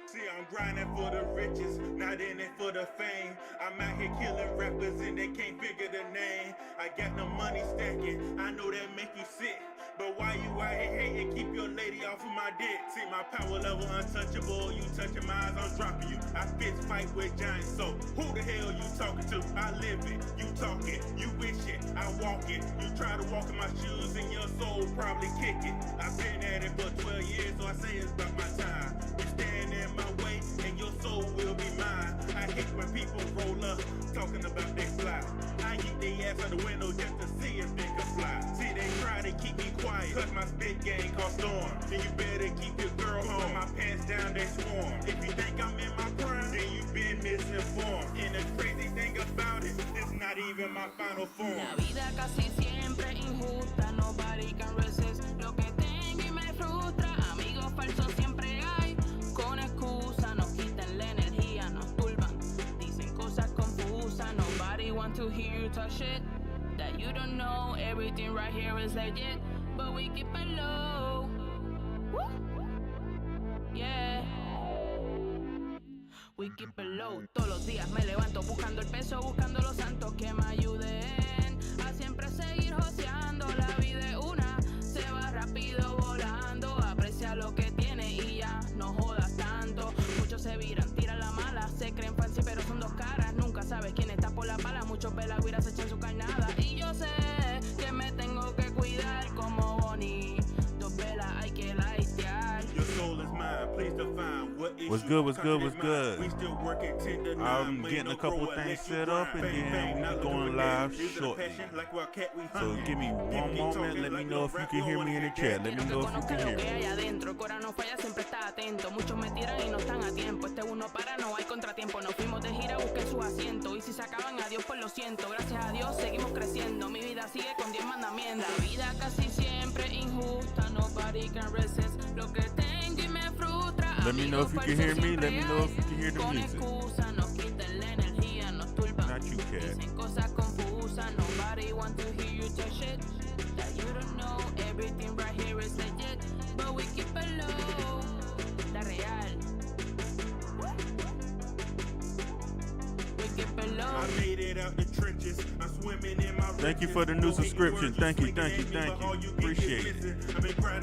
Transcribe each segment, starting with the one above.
See, I'm grinding for the riches, not in it for the fame. I'm out here killing rappers and they can't figure the name. I got no money stacking, I know that make you sick. But why you out here hating? Keep your lady off of my dick. See, my power level untouchable. You touching my eyes, I'm dropping you. I fist fight with giants, so who the hell you talking to? I live it, you talking, you wish it, I walk it. You try to walk in my shoes and your soul probably kick it. I've been at it for 12 years, so I say it's about my time. You stand in my way and your soul will be mine. I hate when people roll up talking about they fly. I eat their ass out the window just to see if they can fly. See, they try to keep me quiet, cause my spit game called Storm. Then you better keep your girl home. My pants down, they swarm. If you think I'm in my prime, then you been misinformed. And the crazy thing about it, it's not even my final form. La vida casi siempre injusta, nobody can resist lo que tengo y me frustra. Amigos falsos siempre hay, con excusa nos quitan la energía, nos turban, dicen cosas confusas. Nobody want to hear you talk shit that you don't know. Everything right here is legit, but we keep it low. Woo. Yeah. We keep it low. Todos los días me levanto buscando el peso, buscando los santos que me ayuden a siempre seguir joseando. La vida es una, se va rápido volando. Aprecia lo que tiene y ya no jodas tanto. Muchos se viran, tiran la mala, se creen fancy pero son dos caras. Nunca sabes quién está por la bala. Muchos pelagüiras se echan su carnada. Y yo sé que me tengo que cuidar como Bonnie. Dos velas hay que laitear. Your soul is mine, please define what is What's good, what's good, what's good? We still working 10 to 9. I'm getting a couple things set up and then we be going live shortly. So give me one moment, let me know if you can hear me in the chat. Let me know if you can hear me. Adentro, Cora no falla, siempre está atento. Muchos me tiran y no están a tiempo. Este uno para, no hay contratiempo. Nos fuimos de gira, busqué su asiento. Y si se acaban, adiós, pues lo siento. Gracias a Dios seguimos creciendo. Mi vida sigue con 10 mandamientos. La vida casi siempre injusta. Nobody can resist lo que tengo y me frustra. Let me know if you can hear me. Let me know if you can hear the con music. excusa nos quitan la energía, nos turban. Not you, cat. Dicen cosas confusas. Nobody want to hear you talk shit that you don't know. Everything right here is legit, but we keep it low. La real. We keep it low. I made it out the trenches. I'm swimming in my Thank you for the new subscription. Thank you, thank you, thank you. Appreciate it.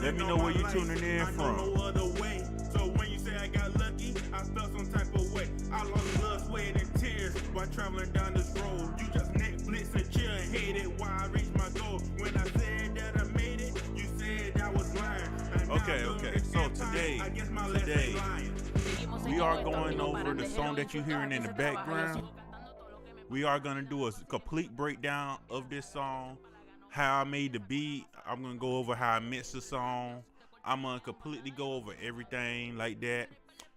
Let me know where you're tuning in from. No other way. So when you say I got lucky, I felt some type of way. I lost blood, sweat, and tears while traveling down this road. You just Netflix and chill and hate it while I reach my goal. When I said that I made it, you said I was lying. Okay. So today, we are going over the song that you're hearing in the background. We are going to do a complete breakdown of this song, how I made the beat. I'm going to go over how I mixed the song. I'm going to completely go over everything like that.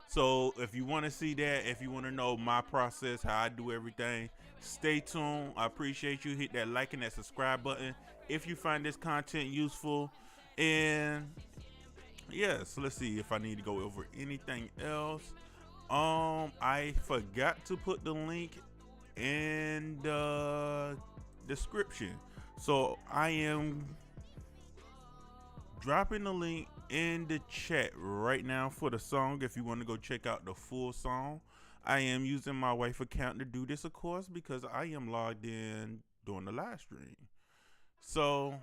So if you want to see that, if you want to know my process, how I do everything, stay tuned. I appreciate you. Hit that like and that subscribe button if you find this content useful. And yes, let's see if I need to go over anything else. I forgot to put the link in the description, so I am dropping the link in the chat right now for the song if you want to go check out the full song. I am using my wife account to do this, of course, because I am logged in during the live stream. So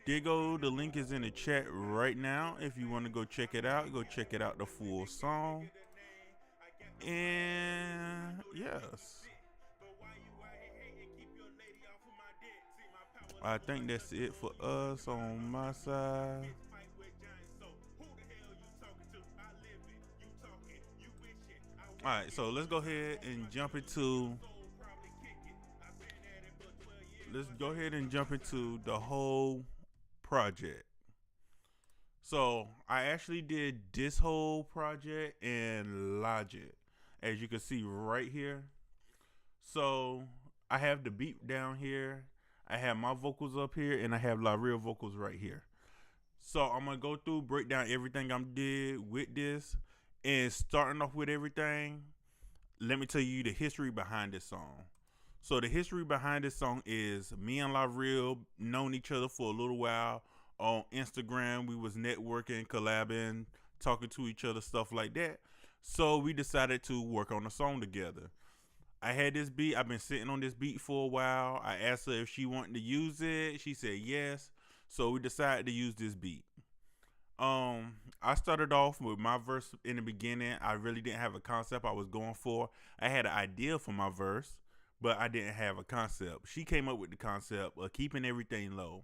there go, the link is in the chat right now. If you want to go check it out, the full song. And yes, I think that's it for us on my side. Alright, so let's go ahead and jump into the whole project. So I actually did this whole project in Logic, as you can see right here. So I have the beat down here, I have my vocals up here, and I have La Real vocals right here. So I'm gonna go through, break down everything I did with this. And starting off with everything, let me tell you the history behind this song. So the history behind this song is me and La Real known each other for a little while on Instagram. We was networking, collabing, talking to each other, stuff like that. So we decided to work on a song together. I had this beat. I've been sitting on this beat for a while. I asked her if she wanted to use it. She said yes. So we decided to use this beat. I started off with my verse in the beginning. I really didn't have a concept I was going for. I had an idea for my verse, but I didn't have a concept. She came up with the concept of keeping everything low.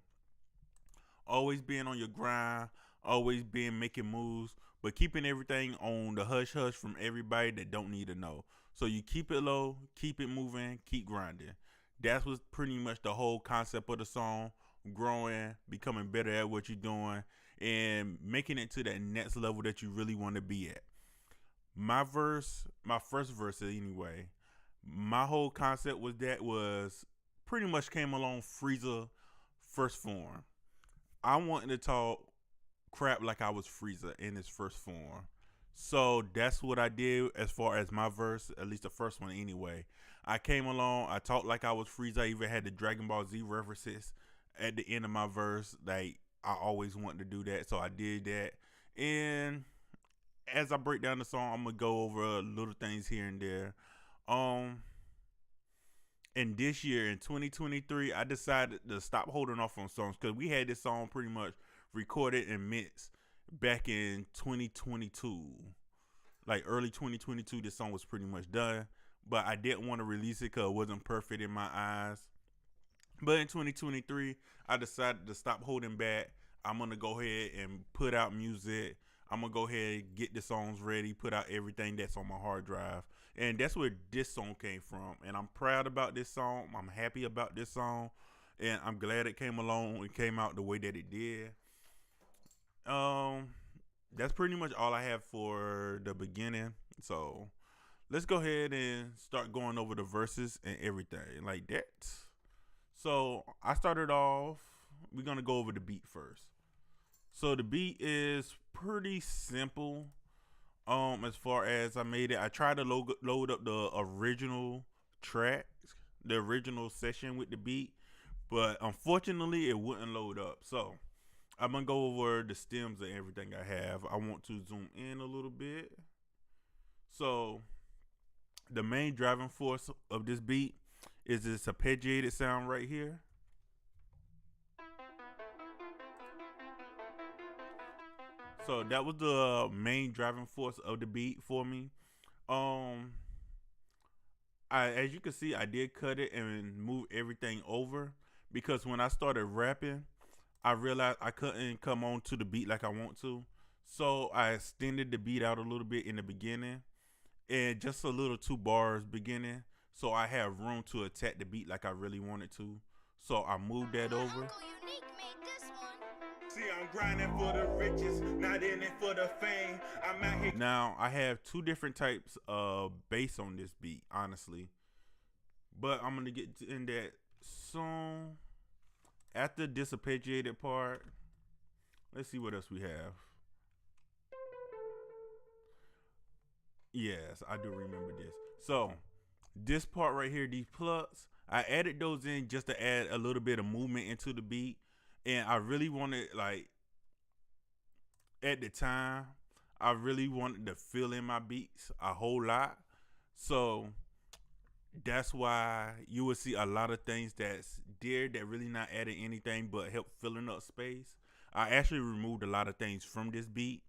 Always being on your grind, always being making moves, but keeping everything on the hush hush from everybody that don't need to know. So you keep it low, keep it moving, keep grinding. That was pretty much the whole concept of the song. Growing, becoming better at what you're doing, and making it to that next level that you really want to be at. My first verse anyway, my whole concept was pretty much came along Frieza first form. I wanted to talk crap like I was Frieza in his first form. So that's what I did as far as my verse, at least the first one anyway. I came along, I talked like I was Frieza. I even had the Dragon Ball Z references at the end of my verse. Like, I always wanted to do that, so I did that. And as I break down the song, I'm gonna go over little things here and there. And this year in 2023, I decided to stop holding off on songs because we had this song pretty much recorded and mixed back in 2022. Like early 2022, this song was pretty much done, but I didn't want to release it because it wasn't perfect in my eyes. But in 2023, I decided to stop holding back. I'm going to go ahead and put out music. I'm going to go ahead and get the songs ready, put out everything that's on my hard drive. And that's where this song came from. And I'm proud about this song. I'm happy about this song. And I'm glad it came along and came out the way that it did. That's pretty much all I have for the beginning. So let's go ahead and start going over the verses and everything like that. So I started off, we're going to go over the beat first. So the beat is pretty simple. As far as I made it, I tried to load up the original track, the original session with the beat, but unfortunately it wouldn't load up. So I'm going to go over the stems and everything I have. I want to zoom in a little bit. So the main driving force of this beat is this arpeggiated sound right here. So that was the main driving force of the beat for me. As you can see, I did cut it and move everything over because when I started rapping, I realized I couldn't come on to the beat like I want to. So I extended the beat out a little bit in the beginning and just a little 2 bars beginning. So I have room to attack the beat like I really wanted to. So I moved that over. See, I'm grinding for the riches, not in it for the fame. I'm out here. Now I have 2 different types of bass on this beat, honestly. But I'm gonna get in that soon. After this arpeggiated part, let's see what else we have. Yes, I do remember this. So this part right here, these plucks, I added those in just to add a little bit of movement into the beat. And I really wanted, like, at the time, I really wanted to fill in my beats a whole lot. So that's why you will see a lot of things that's there that really not adding anything but help filling up space. I actually removed a lot of things from this beat,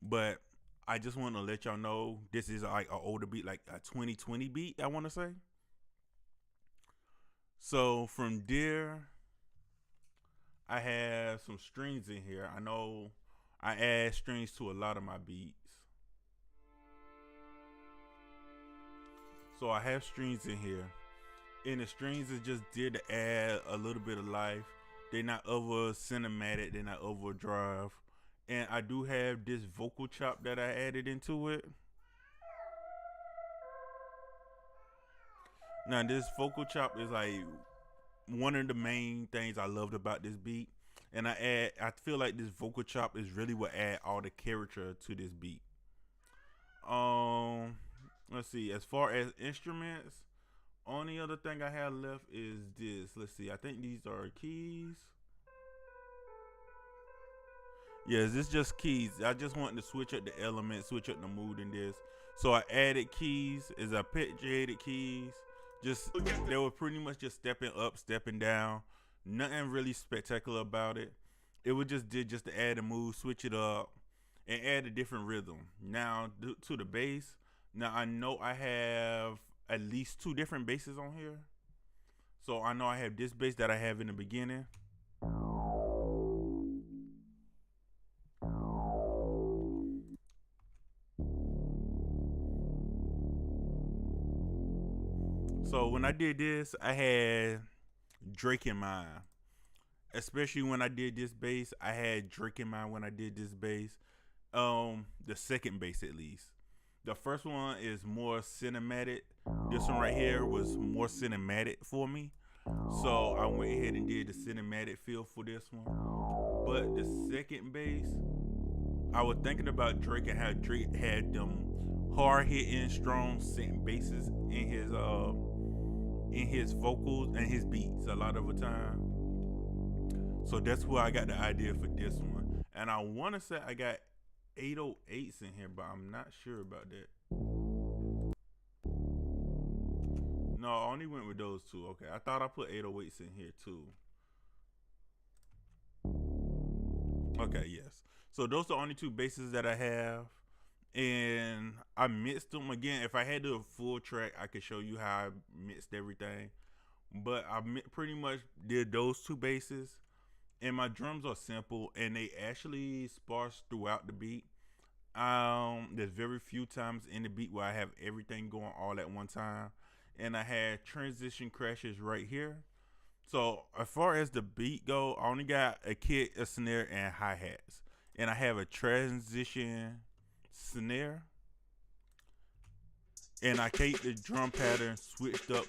but I just want to let y'all know this is like an older beat, like a 2020 beat, I want to say. So from there, I have some strings in here. I know I add strings to a lot of my beats. So I have strings in here. And the strings is just there to add a little bit of life. They're not over cinematic. They're not overdrive. And I do have this vocal chop that I added into it. Now this vocal chop is like one of the main things I loved about this beat. And I feel like this vocal chop is really what add all the character to this beat. Let's see, as far as instruments, only other thing I have left is this. Let's see, I think these are keys. Yes, it's just keys. I just wanted to switch up the element, switch up the mood in this. So I added keys, as I arpeggiated keys. Just they were pretty much just stepping up, stepping down. Nothing really spectacular about it. It was just to add a mood, switch it up, and add a different rhythm. Now to the bass. Now I know I have at least 2 different basses on here. So I know I have this bass that I have in the beginning. So when I did this, I had Drake in mind. Especially when I did this bass, I had Drake in mind when I did this bass. The second bass at least. The first one is more cinematic. This one right here was more cinematic for me. So I went ahead and did the cinematic feel for this one. But the second bass, I was thinking about Drake and how Drake had them hard hitting, strong synth basses in his vocals and his beats a lot of the time. So that's where I got the idea for this one. And I want to say I got 808s in here, but I'm not sure about that. No, I only went with those 2. Okay, I thought I put 808s in here too. Okay, yes. So those are the only 2 basses that I have. And I mixed them again. If I had to do a full track, I could show you how I mixed everything. But I pretty much did those 2 basses. And my drums are simple, and they actually sparse throughout the beat. There's very few times in the beat where I have everything going all at one time. And I had transition crashes right here. So as far as the beat go, I only got a kick, a snare, and hi-hats. And I have a transition snare. And I kept the drum pattern switched up,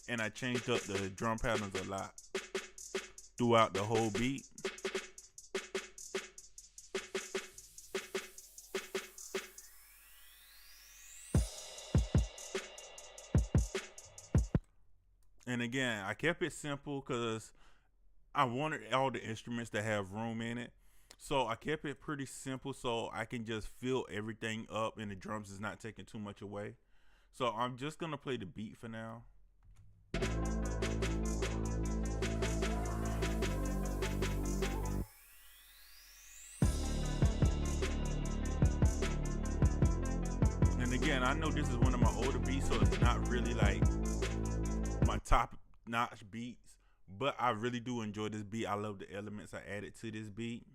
and I changed up the drum patterns a lot throughout the whole beat. And again, I kept it simple because I wanted all the instruments to have room in it. So I kept it pretty simple so I can just fill everything up and the drums is not taking too much away. So I'm just going to play the beat for now. And again, I know this is one of my older beats, so it's not really like my top notch beats, but I really do enjoy this beat. I love the elements I added to this beat.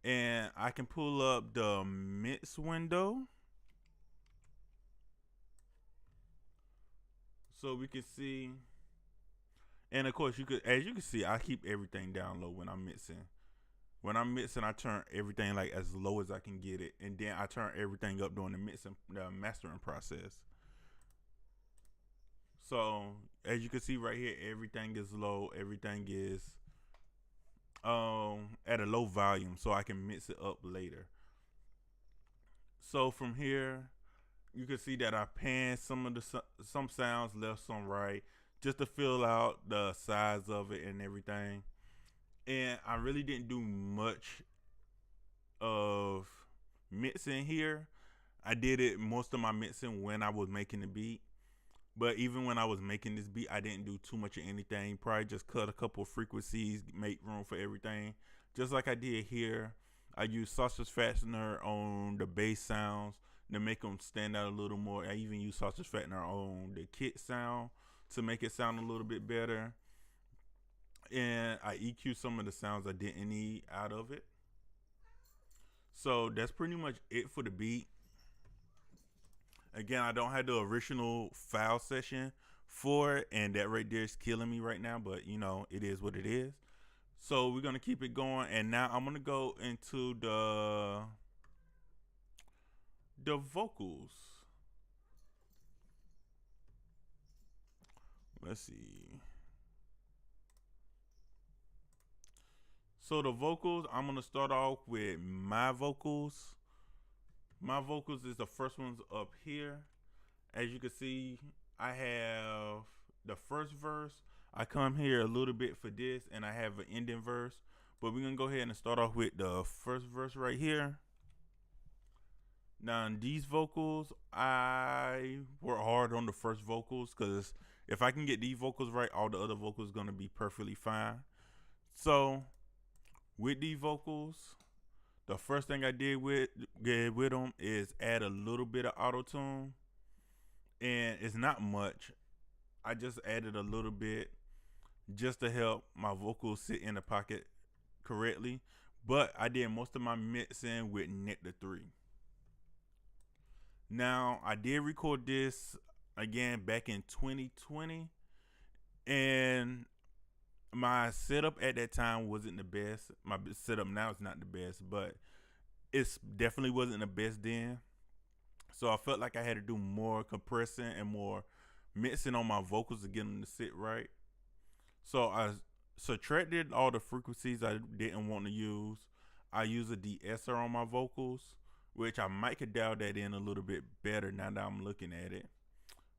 And I can pull up the mix window so we can see. And of course, as you can see, I keep everything down low when I'm mixing. When I'm mixing, I turn everything like as low as I can get it, and then I turn everything up during the mastering process. So as you can see right here, everything is low. Everything is at a low volume, so I can mix it up later. So from here, you can see that I pan some sounds left, some right, just to fill out the size of it and everything. And I really didn't do much of mixing here. I did it most of my mixing when I was making the beat. But even when I was making this beat, I didn't do too much of anything. Probably just cut a couple of frequencies, make room for everything. Just like I did here, I used Sausage Fastener on the bass sounds to make them stand out a little more. I even used Sausage Fastener on the kick sound to make it sound a little bit better. And I EQ some of the sounds I didn't need out of it. So that's pretty much it for the beat. Again, I don't have the original file session for it, and that right there is killing me right now, but you know, it is what it is. So we're going to keep it going, and now I'm going to go into the vocals. Let's see. So the vocals, I'm going to start off with my vocals. My vocals is the first ones up here. As you can see, I have the first verse. I come here a little bit for this, and I have an ending verse. But we're gonna go ahead and start off with the first verse right here. Now, in these vocals, I work hard on the first vocals because if I can get these vocals right, all the other vocals gonna be perfectly fine. So, with these vocals, the first thing I did with them is add a little bit of auto-tune, and it's not much. I just added a little bit just to help my vocals sit in the pocket correctly. But I did most of my mixing with Nectar 3. Now, I did record this again back in 2020, and my setup at that time wasn't the best. My setup now is not the best, but it definitely wasn't the best then. So I felt like I had to do more compressing and more mixing on my vocals to get them to sit right. So I subtracted all the frequencies I didn't want to use. I use a de-esser on my vocals, which I might could dial that in a little bit better now that I'm looking at it.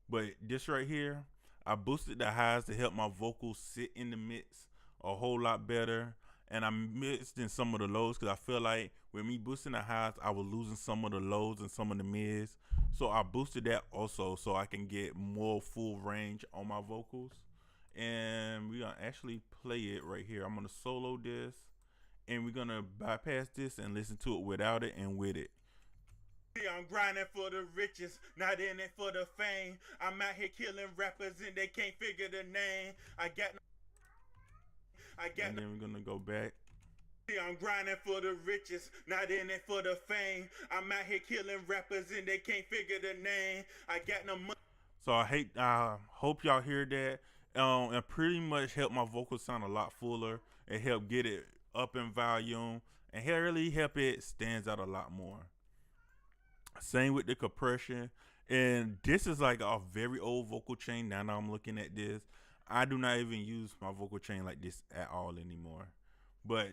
But this right here, I boosted the highs to help my vocals sit in the mix a whole lot better. And I mixed in some of the lows because I feel like with me boosting the highs, I was losing some of the lows and some of the mids. So I boosted that also so I can get more full range on my vocals. And we're going to actually play it right here. I'm going to solo this, and we're going to bypass this and listen to it without it and with it. I'm grinding for the riches, not in it for the fame. I'm out here killing rappers and they can't figure the name. And then we're gonna go back. I'm grinding for the riches, not in it for the fame. I'm out here killing rappers and they can't figure the name. I got no money. So I hope y'all hear that. It pretty much helped my vocals sound a lot fuller. It helped get it up in volume and really help it stands out a lot more. Same with the compression, and this is like a very old vocal chain. Now that I'm looking at this, I do not even use my vocal chain like this at all anymore. But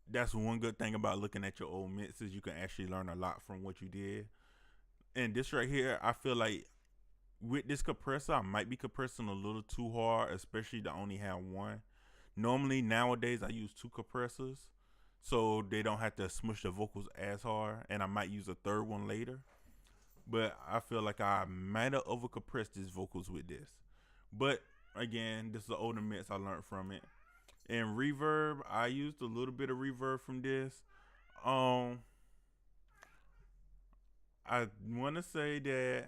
that's one good thing about looking at your old mixes. You can actually learn a lot from what you did. And this right here, I feel like with this compressor, I might be compressing a little too hard, especially to only have one. Normally nowadays I use 2 compressors, so they don't have to smush the vocals as hard, and I might use a third one later. But I feel like I might have overcompressed these vocals with this. But again, this is an older mix, I learned from it. And reverb, I used a little bit of reverb from this. I want to say that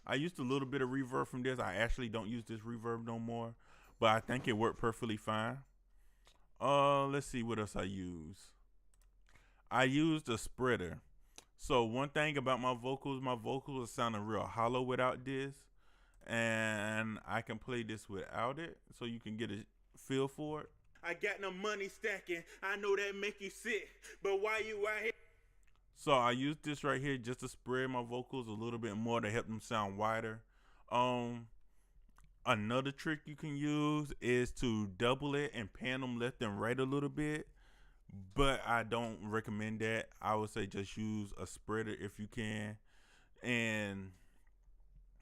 I used a little bit of reverb from this. I actually don't use this reverb no more, but I think it worked perfectly fine. Let's see what else I use. I used a spreader. So one thing about my vocals are sounding real hollow without this, and I can play this without it, so you can get a feel for it. I got no money stacking. I know that make you sick, but why you out here? So I used this right here just to spread my vocals a little bit more to help them sound wider. Another trick you can use is to double it and pan them left and right a little bit, but I don't recommend that. I would say just use a spreader if you can, and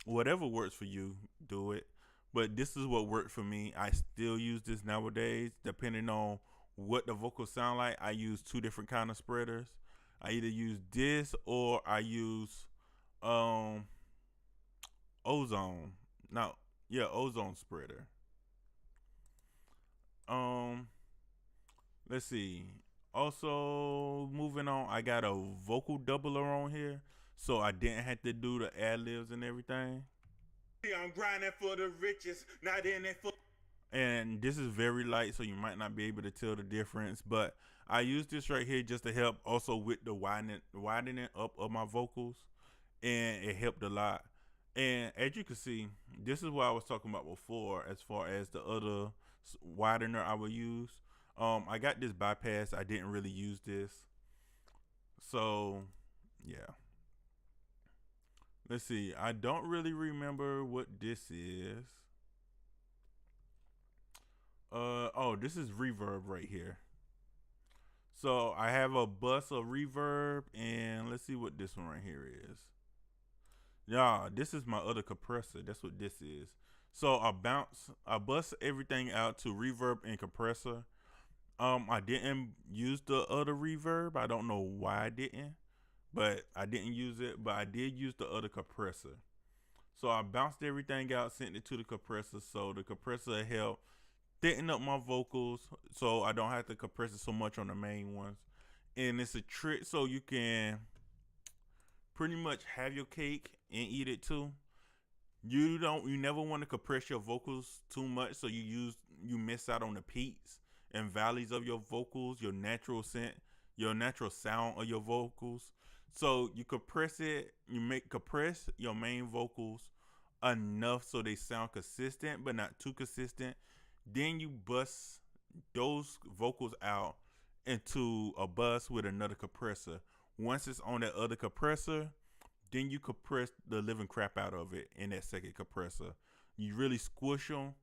whatever works for you, do it. But this is what worked for me. I still use this nowadays, depending on what the vocals sound like. I use 2 different kind of spreaders. I either use this or I use ozone. Ozone spreader. Let's see. Also, moving on, I got a vocal doubler on here, so I didn't have to do the ad-libs and everything. I'm grinding for the riches, not in it for. And this is very light, so you might not be able to tell the difference, but I use this right here just to help also with the widening up of my vocals, and it helped a lot. And as you can see, this is what I was talking about before as far as the other widener I would use. I got this bypass. I didn't really use this. So, yeah. Let's see. I don't really remember what this is. This is reverb right here. So I have a bus of reverb, and let's see what this one right here is. Yeah, this is my other compressor. That's what this is. So I bust everything out to reverb and compressor. I didn't use the other reverb. I don't know why I didn't, but I didn't use it. But I did use the other compressor. So I bounced everything out, sent it to the compressor. So the compressor helped thicken up my vocals, so I don't have to compress it so much on the main ones. And it's a trick so you can pretty much have your cake and eat it too. You never want to compress your vocals too much, so you miss out on the peaks and valleys of your vocals, your natural sound of your vocals. So you compress it, compress your main vocals enough so they sound consistent, but not too consistent. Then you bust those vocals out into a bus with another compressor. Once it's on that other compressor, then you compress the living crap out of it in that second compressor. You really squish them,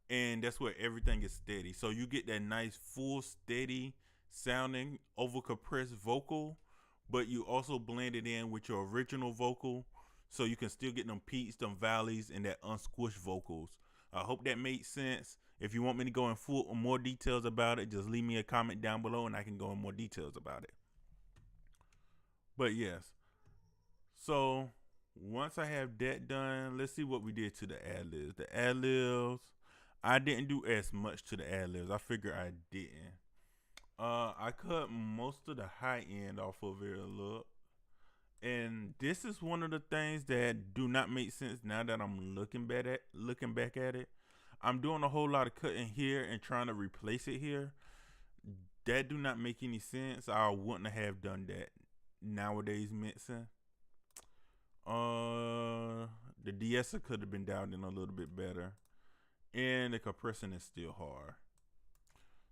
and that's where everything is steady. So you get that nice, full, steady sounding over compressed vocal, but you also blend it in with your original vocal, so you can still get them peaks, them valleys, and that unsquished vocals. I hope that made sense. If you want me to go in more details about it, just leave me a comment down below and I can go in more details about it. But yes. So once I have that done, let's see what we did to the ad-libs. The ad-libs, I didn't do as much to the ad-libs. I figure I didn't. I cut most of the high end off of it a little. And this is one of the things that do not make sense now that I'm looking back at it. I'm doing a whole lot of cutting here and trying to replace it here. That do not make any sense. I wouldn't have done that nowadays mixing. The de-esser could have been dialed in a little bit better. And the compressing is still hard.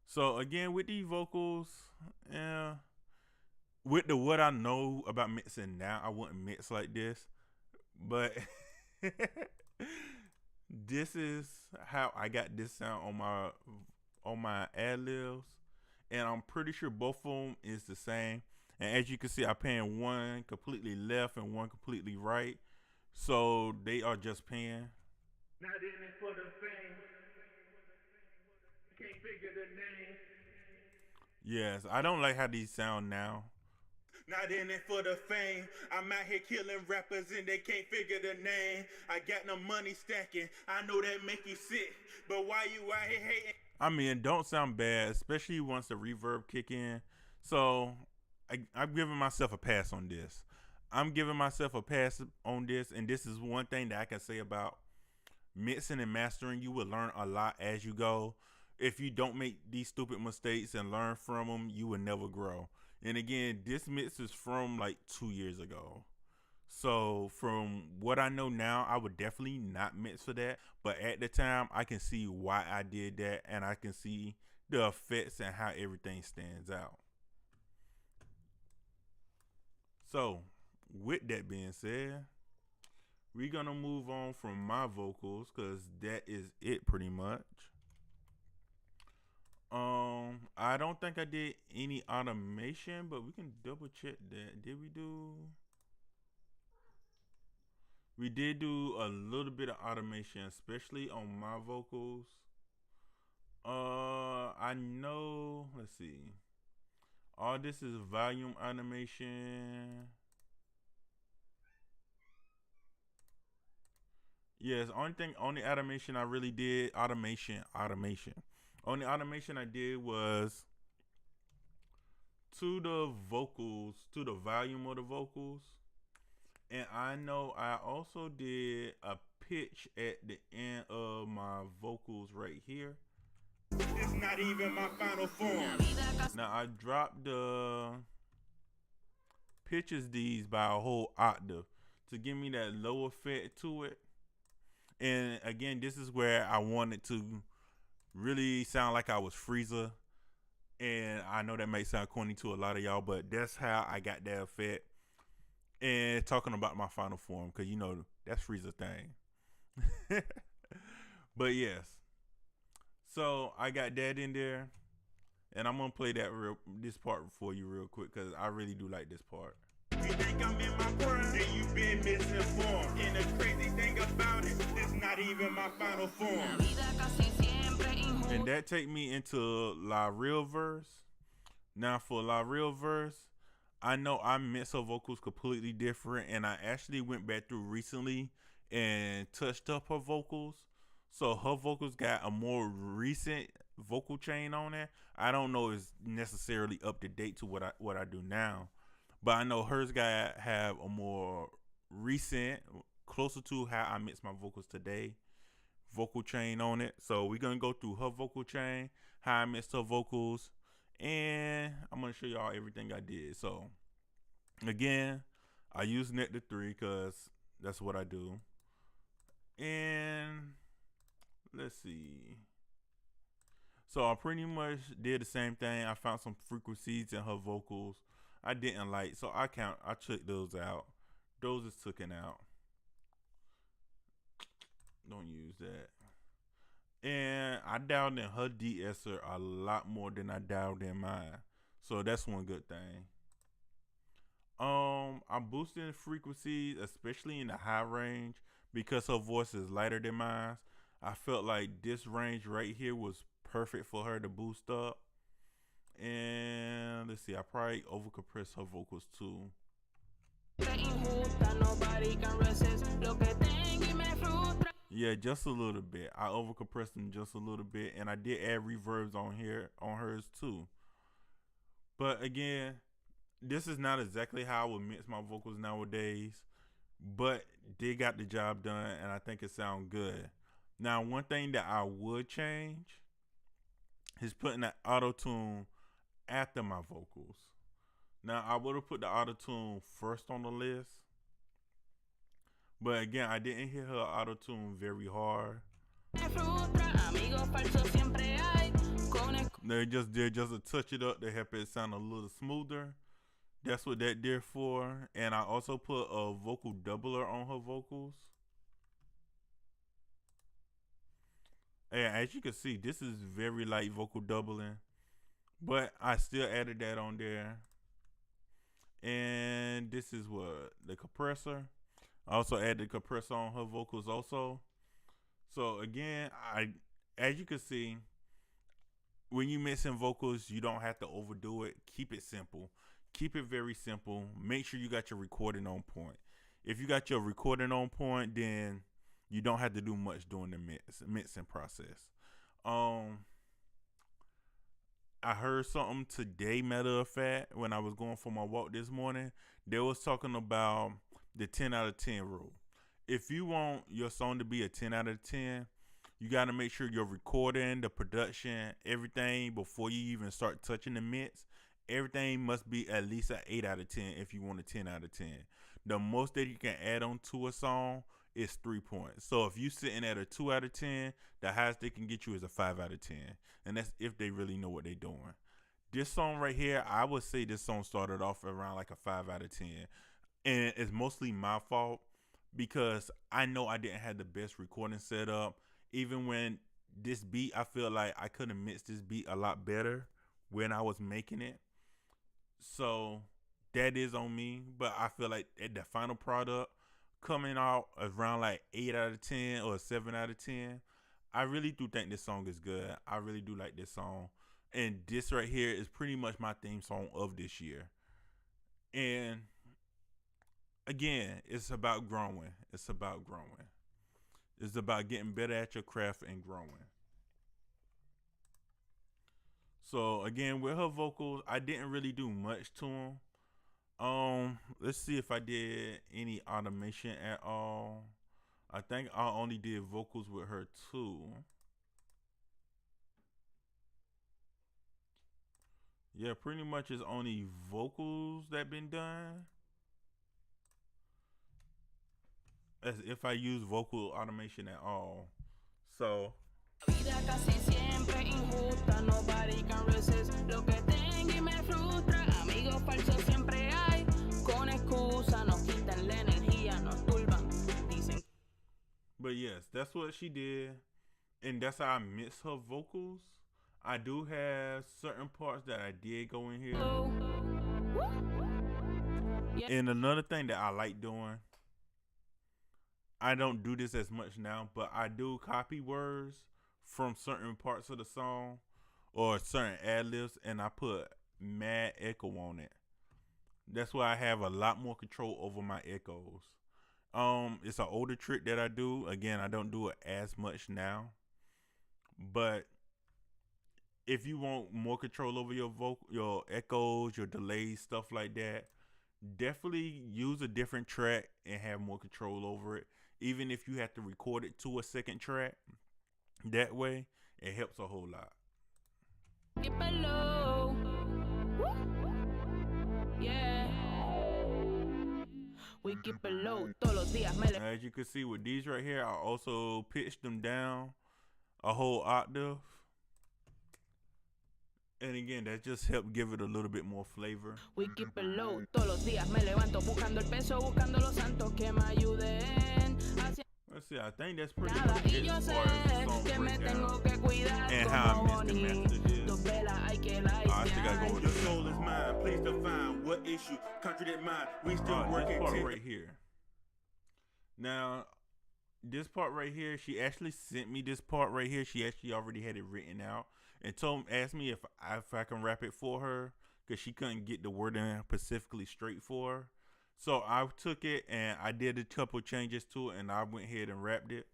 So again, with these vocals, with what I know about mixing now, I wouldn't mix like this. But this is how I got this sound on my ad-libs, and I'm pretty sure both of them is the same. And as you can see, I pan one completely left and one completely right, so they are just pan. Not in it for the fame. Can't figure the name. Yes, I don't like how these sound now. Not in it for the fame. I'm out here killing rappers and they can't figure the name. I got no money stacking. I know that make you sick, but why you out here hating? I mean, it don't sound bad, especially once the reverb kick in. So I'm giving myself a pass on this. And this is one thing that I can say about mixing and mastering. You will learn a lot as you go. If you don't make these stupid mistakes and learn from them, you will never grow. And again, this mix is from like 2 years ago. So from what I know now, I would definitely not mix for that. But at the time, I can see why I did that. And I can see the effects and how everything stands out. So with that being said, we're going to move on from my vocals because that is it pretty much. I don't think I did any automation, but we can double check that. Did we do? We did do a little bit of automation, especially on my vocals. I know, let's see. All this is volume automation. Yes, only automation I really did, automation. Only automation I did was to the vocals, to the volume of the vocals. And I know I also did a pitch at the end of my vocals right here. It's not even my final form. Now I dropped the pitches these by a whole octave to give me that low effect to it. And again, this is where I wanted to really sound like I was Frieza. And I know that may sound corny to a lot of y'all, but that's how I got that effect. And talking about my final form, because you know that's Frieza thing. But yes, so I got that in there, and I'm gonna play this part for you real quick because I really do like this part. If you think I'm in my prime, then you been misinformed. And the crazy thing about it, this not even my final form. And that take me into La Real verse. Now for La Real verse, I know I mix her vocals completely different, and I actually went back through recently and touched up her vocals. So her vocals got a more recent vocal chain on it. I don't know if it's necessarily up to date to what I do now, but I know hers got have a more recent, closer to how I mix my vocals today, vocal chain on it. So we're gonna go through her vocal chain, how I mixed her vocals, and I'm gonna show y'all everything I did. So again, I use Nectar 3 because that's what I do. And let's see. So I pretty much did the same thing. I found some frequencies in her vocals I didn't like, so I took those out. Those is taken out. Don't use that. And I dialed in her de-esser a lot more than I dialed in mine. So that's one good thing. I'm boosting frequencies, especially in the high range, because her voice is lighter than mine. I felt like this range right here was perfect for her to boost up. And let's see, I probably overcompress her vocals too. Yeah, just a little bit. I overcompressed them just a little bit, and I did add reverbs on here on hers too. But again, this is not exactly how I would mix my vocals nowadays, but they got the job done, and I think it sounds good. Now, one thing that I would change is putting that auto-tune after my vocals. Now, I would have put the auto-tune first on the list, but again, I didn't hit her auto-tune very hard. They just did just to touch it up to help it sound a little smoother. That's what that did for. And I also put a vocal doubler on her vocals. And as you can see, this is very light vocal doubling, but I still added that on there. And this is what the compressor. I also added the compressor on her vocals also. So again, as you can see, when you mixing vocals, you don't have to overdo it. Keep it simple. Keep it very simple. Make sure you got your recording on point. If you got your recording on point, then you don't have to do much during the mixing process. I heard something today, matter of fact, when I was going for my walk this morning. They was talking about the 10 out of 10 rule. If you want your song to be a 10 out of 10, you got to make sure your recording, the production, everything before you even start touching the mix, everything must be at least an 8 out of 10 if you want a 10 out of 10. The most that you can add on to a song is 3 points. So if you sitting at a 2 out of 10, the highest they can get you is a 5 out of 10. And that's if they really know what they're doing. This song right here, I would say this song started off around like a 5 out of 10. And it's mostly my fault because I know I didn't have the best recording setup. Even when this beat, I feel like I could have mixed this beat a lot better when I was making it. So that is on me. But I feel like at the final product coming out around like 8 out of 10 or 7 out of 10, I really do think this song is good. I really do like this song. And this right here is pretty much my theme song of this year. And again, it's about growing. It's about growing. It's about getting better at your craft and growing. So again, with her vocals, I didn't really do much to them. Let's see if I did any automation at all. I think I only did vocals with her too. Yeah, pretty much it's only vocals that been done. As if I use vocal automation at all. So but yes, that's what she did, and that's how I mix her vocals. I do have certain parts that I did go in here And another thing that I like doing, I don't do this as much now, but I do copy words from certain parts of the song or certain ad-libs, and I put mad echo on it. That's why I have a lot more control over my echoes. It's an older trick that I do. Again, I don't do it as much now, but if you want more control over your your echoes, your delays, stuff like that, definitely use a different track and have more control over it. Even if you have to record it to a second track, that way it helps a whole lot. Keep it low. Yeah. We keep it low. Todos los días me As you can see with these right here, I also pitched them down a whole octave. And again, that just helped give it a little bit more flavor. We keep it low. Todos los días me levanto buscando el peso, buscando los santos que me ayuden. Let's see, I think that's pretty much it as far as the song breakdown and how I mixed and mastered this. I think I go with Your soul is mine. Please define what issue contradict mine. We still working. This part right here. Now, this part right here, she actually sent me this part right here. She actually already had it written out and asked me if I can rap it for her because she couldn't get the wording specifically straight for her. So I took it and I did a couple changes to it and I went ahead and rapped it.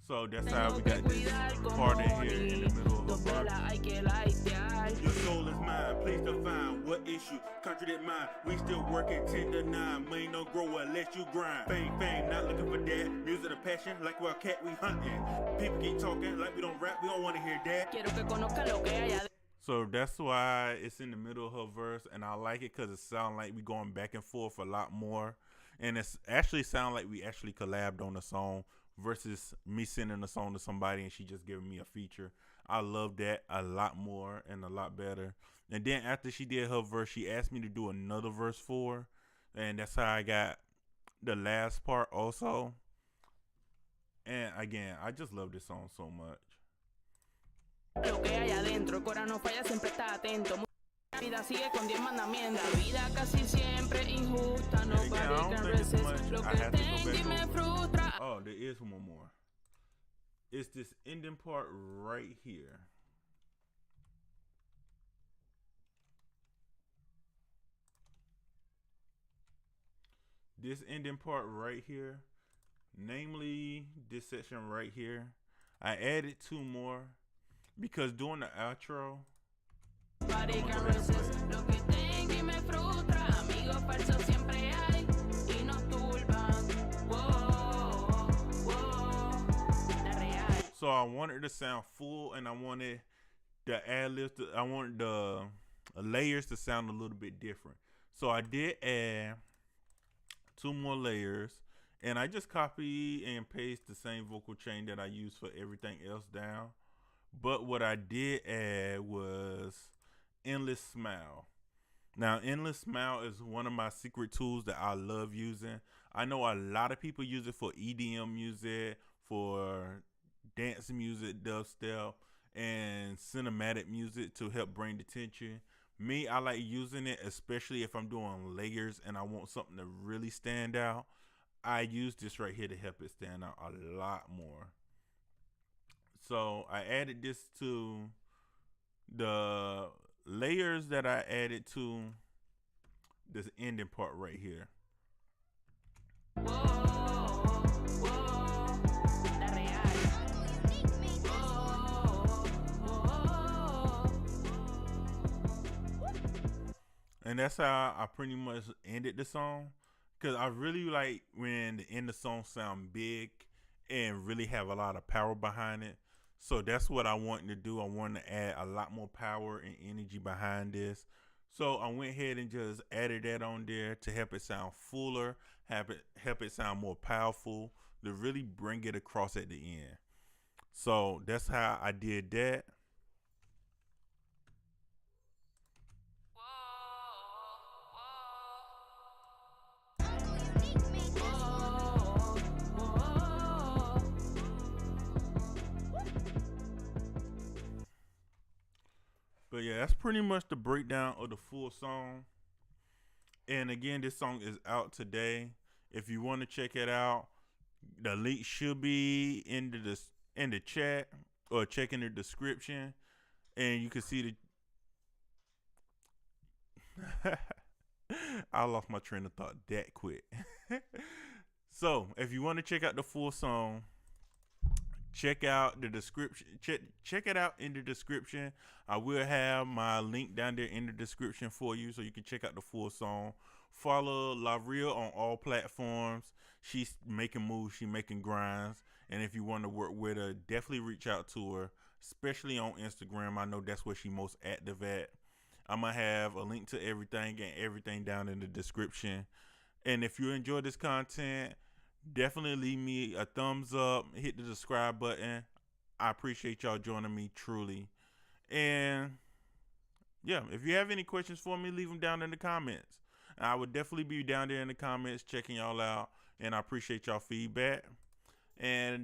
So that's how we got this part in here in the middle of the verse. Your soul is mine. Please define what issue contradict mine. We still working 10 to 9. Money don't grow unless you grind. Fame, not looking for that. Music a passion, like Wildcat we hunting. People keep talking like we don't rap. We don't want to hear that. So that's why it's in the middle of her verse, and I like it because it sounds like we going back and forth a lot more, and it's actually sound like we actually collabed on the song versus me sending the song to somebody and she just giving me a feature. I love that a lot more and a lot better. And then after she did her verse, she asked me to do another verse for her, and that's how I got the last part also. And again, I just love this song so much. Lo que hay adentro, el cora no falla, siempre está atento. La vida sigue con 10 mandamientos. La vida casi siempre injusta. Nobody can resist. Lo que tengo y me frustra. Oh, there is one more. It's this ending part right here. This ending part right here. Namely, this section right here. I added 2 more. Because doing the outro, so I wanted to sound full, and I wanted the ad-libs, I wanted the layers to sound a little bit different. So I did add 2 more layers, and I just copy and paste the same vocal chain that I use for everything else down. But what I did add was Endless Smile. Now, Endless Smile is one of my secret tools that I love using. I know a lot of people use it for EDM music, for dance music, dubstep, and cinematic music to help bring the tension. Me, I like using it, especially if I'm doing layers and I want something to really stand out. I use this right here to help it stand out a lot more. So I added this to the layers that I added to this ending part right here. And that's how I pretty much ended the song. Because I really like when the end of the song sound big and really have a lot of power behind it. So that's what I wanted to do. I wanted to add a lot more power and energy behind this. So I went ahead and just added that on there to help it sound fuller, help it sound more powerful, to really bring it across at the end. So that's how I did that. But yeah, that's pretty much the breakdown of the full song. And again, this song is out today. If you want to check it out, the link should be in the chat, or check in the description, and you can see the. I lost my train of thought that quick. So if you want to check out the full song, check out the description. Check it out in the description. I will have my link down there in the description for you, so you can check out the full song. Follow LaReal on all platforms. She's making moves. She's making grinds. And if you want to work with her, definitely reach out to her, especially on Instagram. I know that's where she's most active at. I'm going to have a link to everything and everything down in the description. And if you enjoy this content, definitely leave me a thumbs up, hit the subscribe button. I appreciate y'all joining me, truly. And yeah, if you have any questions for me, leave them down in the comments. I would definitely be down there in the comments checking y'all out, and I appreciate y'all feedback. And